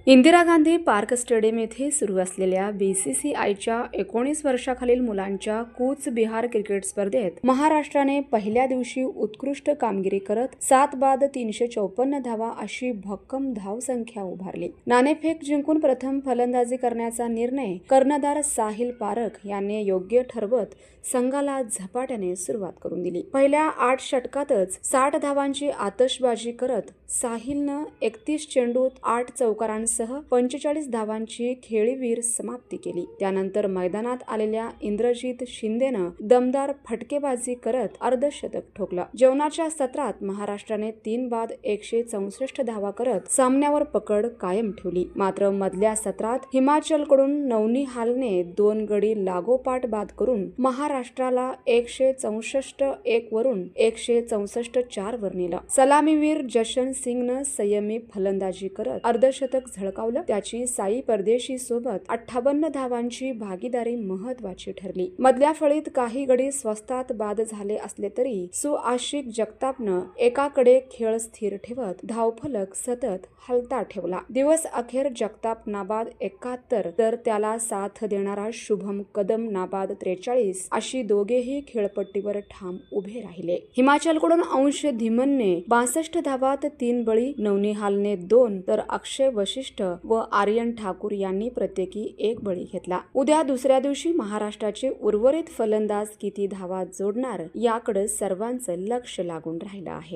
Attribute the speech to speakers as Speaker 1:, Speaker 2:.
Speaker 1: Indira Gandhi park stadium येथे सुरू असलेल्या बीसीसीआयच्या 19 वर्षाखालील मुलांच्या कूच बिहार क्रिकेट स्पर्धेत महाराष्ट्राने पहिल्या दिवशी उत्कृष्ट कामगिरी करत 7 बाद 354 धावा अशी भक्कम धावसंख्या उभारली। नाणेफेक जिंकून प्रथम फलंदाजी करण्याचा निर्णय कर्णधार साहिल पारख याने योग्य ठरवत संघाला झपाट्याने सुरुवात करून दिली। पहिल्या 8 षटकातच 60 धावांची आतषबाजी करत साहिलनं 31 चेंडूत 8 चौकारांसह 45 धावांची खेळीवीर समाप्ती केली। त्यानंतर मैदानात आलेल्या इंद्रजित शिंदेनं दमदार फटकेबाजी करत अर्धशतक ठोकलं। जेवणाच्या सत्रात महाराष्ट्राने 3 बाद 164 धावा करत सामन्यावर पकड कायम ठेवली। मात्र मधल्या सत्रात हिमाचलकडून नवनिहालने 2 गडी लागोपाठ बाद करून महाराष्ट्राला 164-1 वरून 164-4 वर नेलं। सलामीवीर जशन सिंगनं संयमी फलंदाजी करत अर्धशतक झळकावलं। त्याची साई परदेशी सोबत 58 धावांची भागीदारी महत्वाची ठरली। मधल्या फळीत काही गडी स्वस्तात बाद झाले असले तरी सुआशिक जगतापनं एकाकडे खेळ स्थिर ठेवत धावफलक सतत हलता ठेवला। दिवस अखेर जगताप नाबाद 71 तर त्याला साथ देणारा शुभम कदम नाबाद 43 अशी दोघेही खेळपट्टीवर ठाम उभे राहिले। हिमाचलकडून अंश धीमनने 62 धावात 3 बळी, नवनिहालने 2 तर अक्षय वशिष्ठ व आर्यन ठाकूर यांनी प्रत्येकी 1 बळी घेतला। उद्या दुसऱ्या दिवशी महाराष्ट्राचे उर्वरित फलंदाज किती धावा जोडणार याकडे सर्वांचं लक्ष लागून राहिलं आहे।